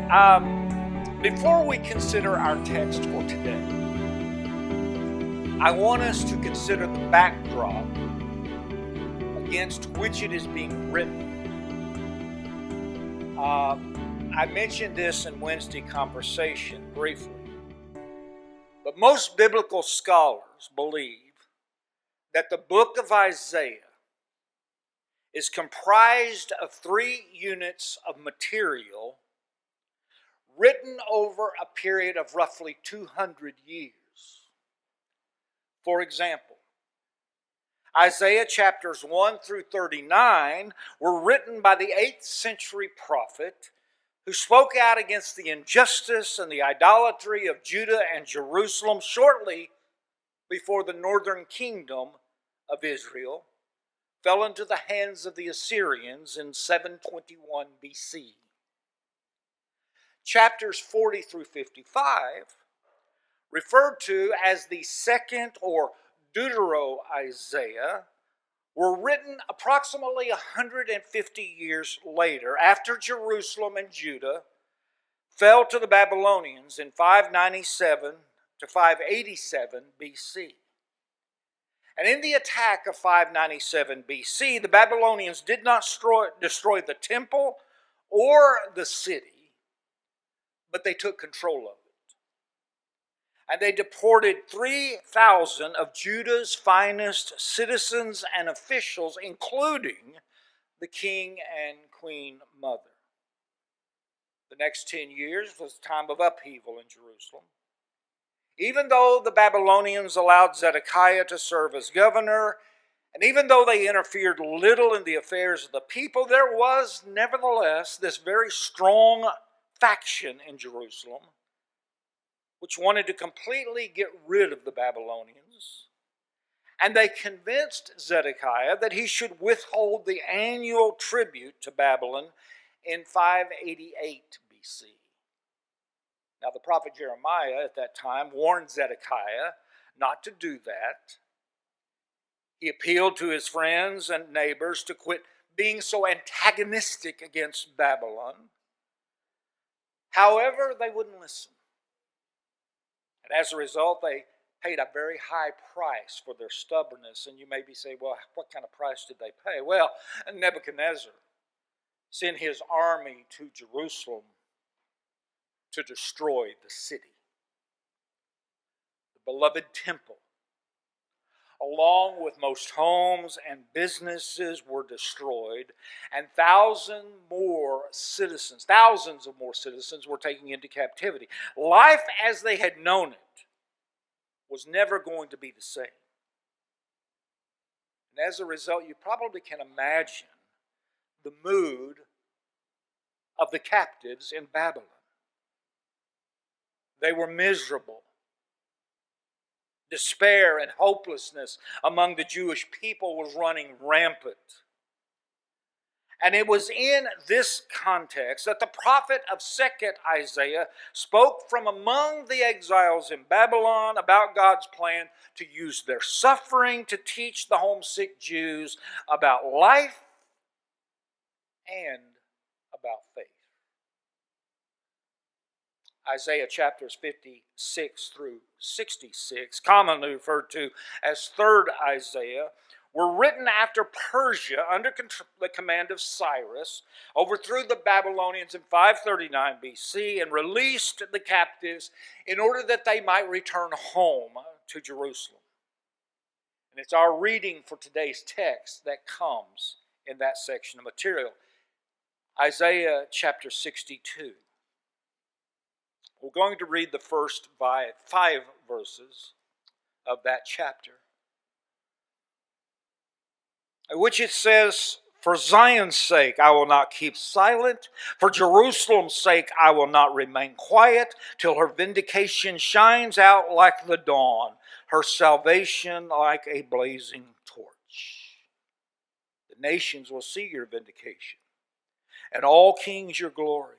Before we consider our text for today, I want us to consider the backdrop against which it is being written. I mentioned this in Wednesday conversation briefly, but most biblical scholars believe that the book of Isaiah is comprised of 3 units of material written over a period of roughly 200 years. For example, Isaiah chapters 1 through 39 were written by the 8th century prophet who spoke out against the injustice and the idolatry of Judah and Jerusalem shortly before the northern kingdom of Israel fell into the hands of the Assyrians in 721 BC. Chapters 40 through 55, referred to as the second or Deutero-Isaiah, were written approximately 150 years later after Jerusalem and Judah fell to the Babylonians in 597 to 587 BC. And in the attack of 597 BC, the Babylonians did not destroy the temple or the city, but they took control of it. And they deported 3,000 of Judah's finest citizens and officials, including the king and queen mother. The next 10 years was a time of upheaval in Jerusalem. Even though the Babylonians allowed Zedekiah to serve as governor, and even though they interfered little in the affairs of the people, there was nevertheless this very strong faction in Jerusalem which wanted to completely get rid of the Babylonians. And they convinced Zedekiah that he should withhold the annual tribute to Babylon in 588 BC. Now, the prophet Jeremiah at that time warned Zedekiah not to do that. He appealed to his friends and neighbors to quit being so antagonistic against Babylon. However, they wouldn't listen. And as a result, they paid a very high price for their stubbornness. And you may be saying, well, what kind of price did they pay? Well, Nebuchadnezzar sent his army to Jerusalem to destroy the city. The beloved temple, along with most homes and businesses, were destroyed, and thousands of more citizens were taken into captivity. Life as they had known it was never going to be the same. And as a result, you probably can imagine the mood of the captives in Babylon. They were miserable. Despair and hopelessness among the Jewish people was running rampant. And it was in this context that the prophet of 2nd Isaiah spoke from among the exiles in Babylon about God's plan to use their suffering to teach the homesick Jews about life and about faith. Isaiah chapters 56 through 66, commonly referred to as 3rd Isaiah, were written after Persia, under the command of Cyrus, overthrew the Babylonians in 539 BC and released the captives in order that they might return home to Jerusalem. And it's our reading for today's text that comes in that section of material. Isaiah chapter 62. We're going to read the first 5 verses of that chapter, in which it says, "For Zion's sake I will not keep silent, for Jerusalem's sake I will not remain quiet, till her vindication shines out like the dawn, her salvation like a blazing torch. The nations will see your vindication, and all kings your glory.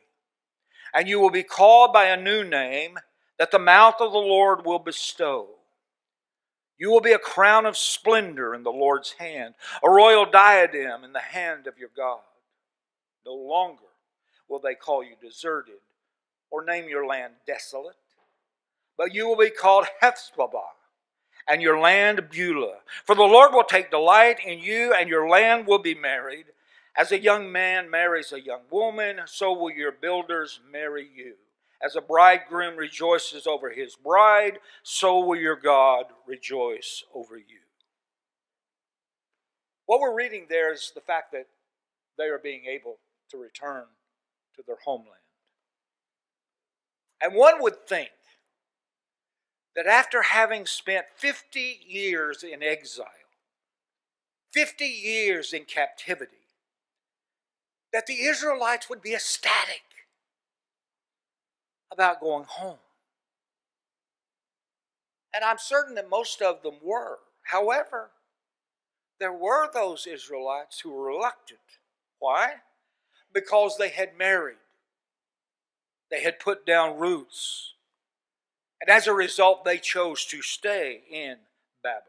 And you will be called by a new name that the mouth of the Lord will bestow. You will be a crown of splendor in the Lord's hand, a royal diadem in the hand of your God. No longer will they call you deserted or name your land desolate, but you will be called Hephzibah, and your land Beulah. For the Lord will take delight in you, and your land will be married. As a young man marries a young woman, so will your builders marry you. As a bridegroom rejoices over his bride, so will your God rejoice over you. What we're reading there is the fact that they are being able to return to their homeland. And one would think that after having spent 50 years in exile, 50 years in captivity, that the Israelites would be ecstatic about going home. And I'm certain that most of them were. However, there were those Israelites who were reluctant. Why? Because they had married. They had put down roots. And as a result, they chose to stay in Babylon.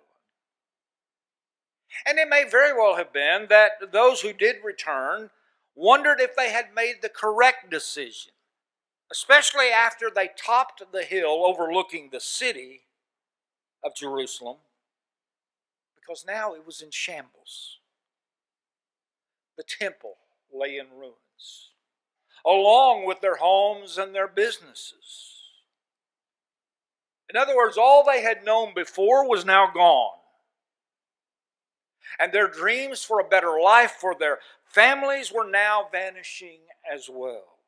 And it may very well have been that those who did return wondered if they had made the correct decision, especially after they topped the hill overlooking the city of Jerusalem, because now it was in shambles. The temple lay in ruins, along with their homes and their businesses. In other words, all they had known before was now gone. And their dreams for a better life for their families were now vanishing as well.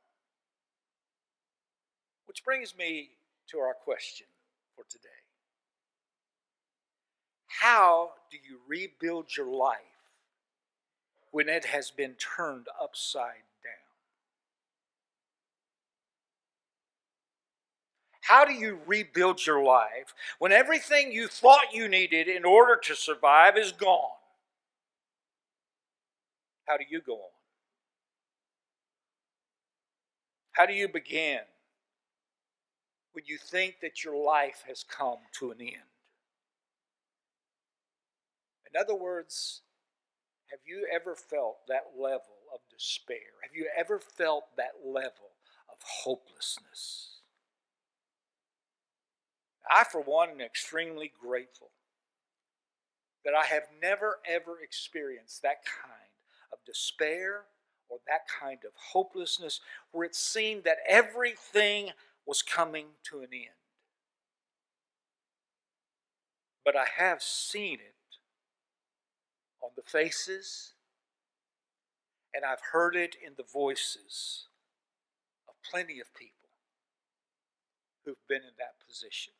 Which brings me to our question for today. How do you rebuild your life when it has been turned upside down? How do you rebuild your life when everything you thought you needed in order to survive is gone? How do you go on? How do you begin when you think that your life has come to an end? In other words, have you ever felt that level of despair? Have you ever felt that level of hopelessness? I, for one, am extremely grateful that I have never, ever experienced that kind of despair or that kind of hopelessness where it seemed that everything was coming to an end. But I have seen it on the faces, and I've heard it in the voices of plenty of people who've been in that position.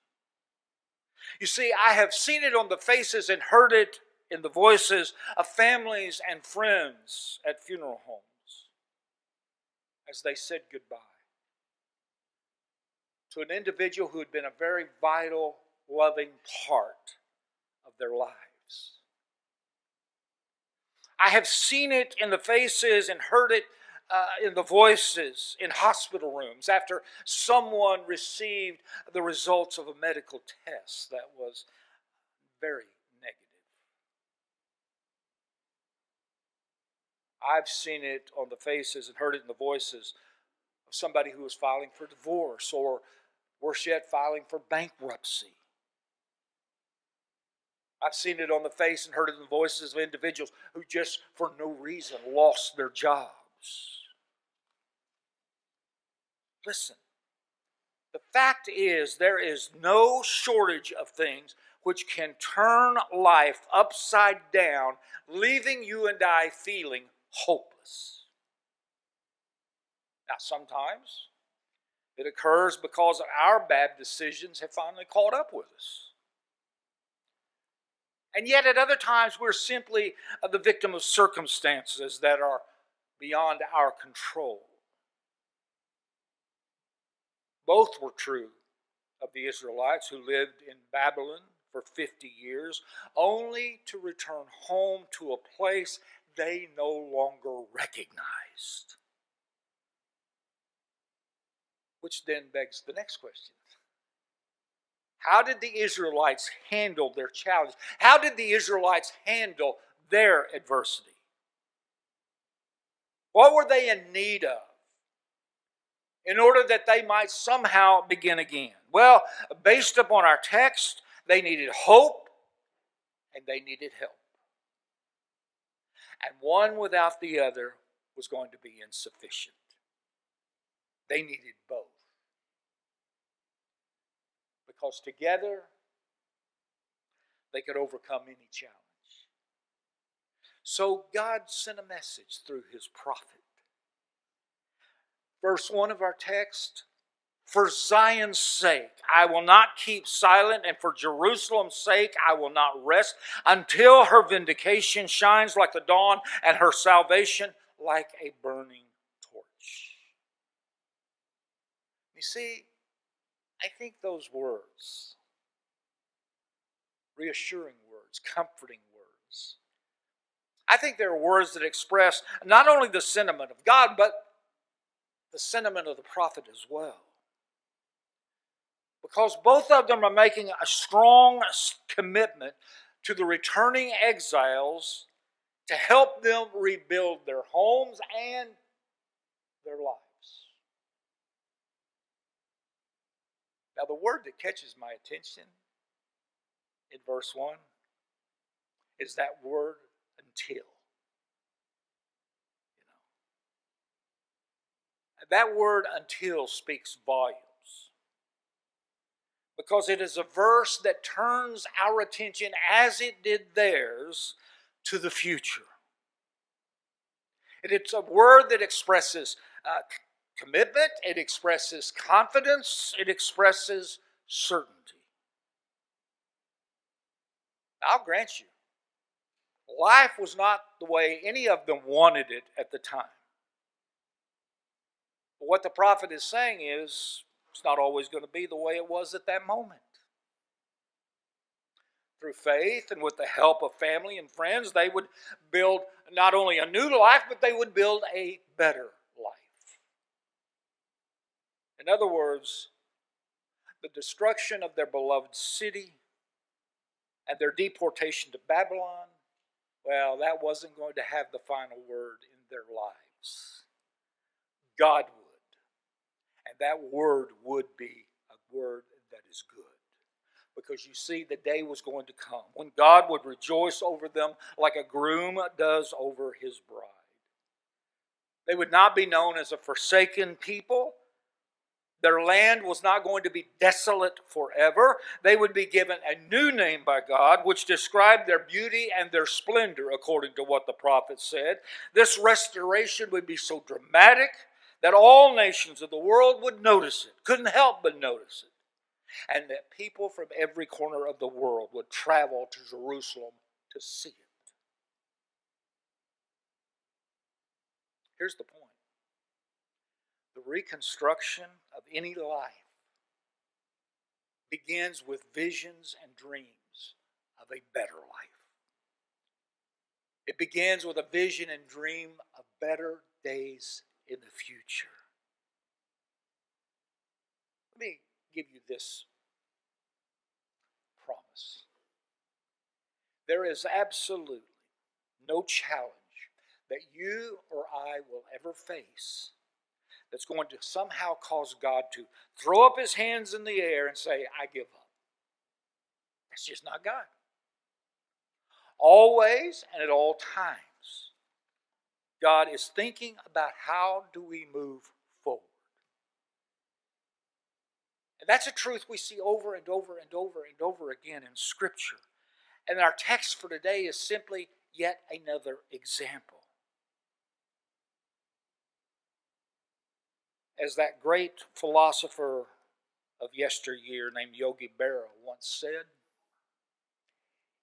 You see, I have seen it on the faces and heard it in the voices of families and friends at funeral homes as they said goodbye to an individual who had been a very vital, loving part of their lives. I have seen it in the faces and heard it in the voices in hospital rooms after someone received the results of a medical test that was very negative. I've seen it on the faces and heard it in the voices of somebody who was filing for divorce or, worse yet, filing for bankruptcy. I've seen it on the face and heard it in the voices of individuals who just for no reason lost their jobs. Listen, the fact is there is no shortage of things which can turn life upside down, leaving you and I feeling hopeless. Now, sometimes it occurs because our bad decisions have finally caught up with us. And yet at other times we're simply the victim of circumstances that are beyond our control. Both were true of the Israelites who lived in Babylon for 50 years, only to return home to a place they no longer recognized. Which then begs the next question. How did the Israelites handle their challenge? How did the Israelites handle their adversity? What were they in need of? in order that they might somehow begin again? Well, based upon our text, they needed hope and they needed help. And one without the other was going to be insufficient. They needed both. Because together, they could overcome any challenge. So God sent a message through his prophet. Verse 1 of our text, for Zion's sake, I will not keep silent, and for Jerusalem's sake, I will not rest until her vindication shines like the dawn and her salvation like a burning torch. You see, I think those words, reassuring words, comforting words, I think they're words that express not only the sentiment of God, but the sentiment of the prophet as well. Because both of them are making a strong commitment to the returning exiles to help them rebuild their homes and their lives. Now, the word that catches my attention in verse 1 is that word until. That word until speaks volumes. Because it is a verse that turns our attention, as it did theirs, to the future. And it's a word that expresses commitment, it expresses confidence, it expresses certainty. I'll grant you, life was not the way any of them wanted it at the time. But what the prophet is saying is, it's not always going to be the way it was at that moment. Through faith and with the help of family and friends, they would build not only a new life, but they would build a better life. In other words, the destruction of their beloved city and their deportation to Babylon, well, that wasn't going to have the final word in their lives. God would. And that word would be a word that is good. Because you see, the day was going to come when God would rejoice over them like a groom does over his bride. They would not be known as a forsaken people. Their land was not going to be desolate forever. They would be given a new name by God, which described their beauty and their splendor, according to what the prophet said. This restoration would be so dramatic that all nations of the world would notice it, couldn't help but notice it. And that people from every corner of the world would travel to Jerusalem to see it. Here's the point. The reconstruction of any life begins with visions and dreams of a better life. It begins with a vision and dream of better days in the future. Let me give you this promise. There is absolutely no challenge that you or I will ever face that's going to somehow cause God to throw up his hands in the air and say, I give up. That's just not God. Always and at all times, God is thinking about how do we move forward. And that's a truth we see over and over and over and over again in Scripture. And our text for today is simply yet another example. As that great philosopher of yesteryear named Yogi Berra once said,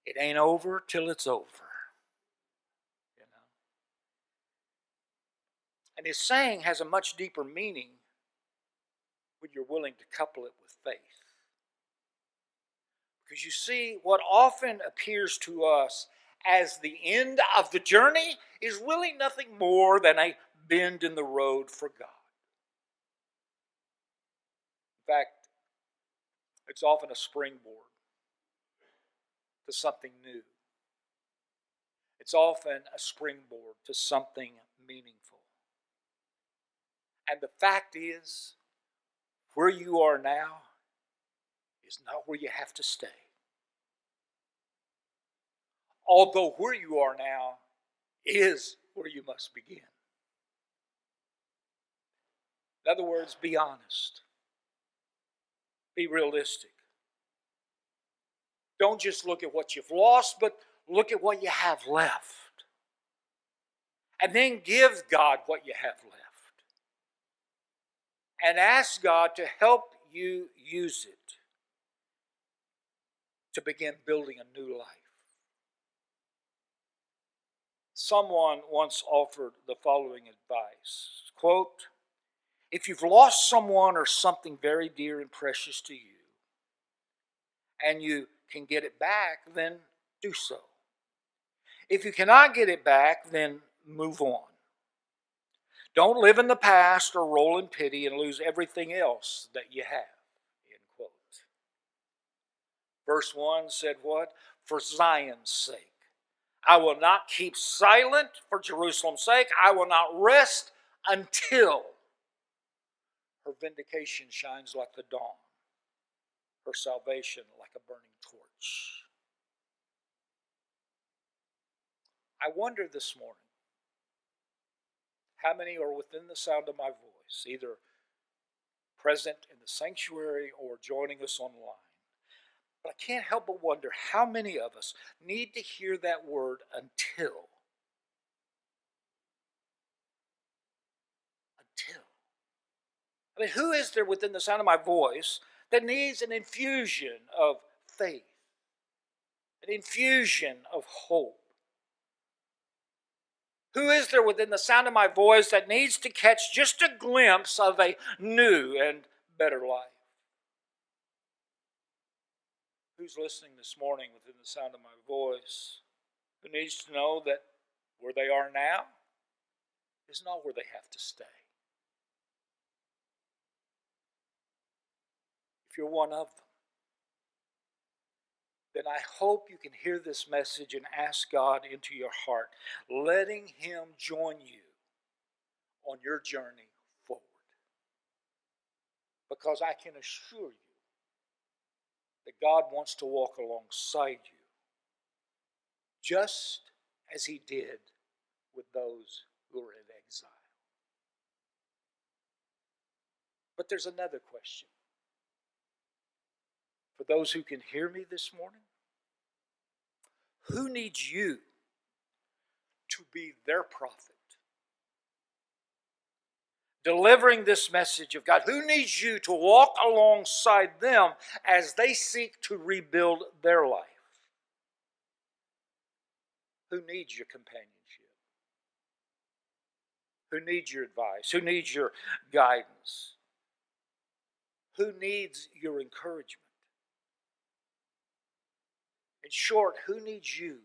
it ain't over till it's over. You know? And his saying has a much deeper meaning when you're willing to couple it with faith. Because you see, what often appears to us as the end of the journey is really nothing more than a bend in the road for God. In fact, it's often a springboard to something new. It's often a springboard to something meaningful. And the fact is, where you are now is not where you have to stay. Although where you are now is where you must begin. In other words, be honest. Be realistic. Don't just look at what you've lost, but look at what you have left. And then give God what you have left. And ask God to help you use it to begin building a new life. Someone once offered the following advice. Quote, if you've lost someone or something very dear and precious to you, and you can get it back, then do so. If you cannot get it back, then move on. Don't live in the past or roll in pity and lose everything else that you have. End quote. Verse 1 said what? For Zion's sake. I will not keep silent for Jerusalem's sake. I will not rest until her vindication shines like the dawn, her salvation like a burning torch. I wonder this morning, how many are within the sound of my voice, either present in the sanctuary or joining us online? But I can't help but wonder how many of us need to hear that word until. Until. I mean, who is there within the sound of my voice that needs an infusion of faith, an infusion of hope? Who is there within the sound of my voice that needs to catch just a glimpse of a new and better life? Who's listening this morning within the sound of my voice who needs to know that where they are now is not where they have to stay? If you're one of them, then I hope you can hear this message and ask God into your heart, letting Him join you on your journey forward. Because I can assure you that God wants to walk alongside you, just as He did with those who were in exile. But there's another question. For those who can hear me this morning, who needs you to be their prophet? Delivering this message of God. Who needs you to walk alongside them as they seek to rebuild their life? Who needs your companionship? Who needs your advice? Who needs your guidance? Who needs your encouragement? In short, who needs you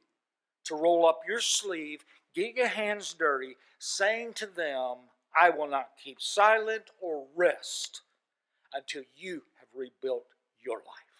to roll up your sleeve, get your hands dirty, saying to them, I will not keep silent or rest until you have rebuilt your life?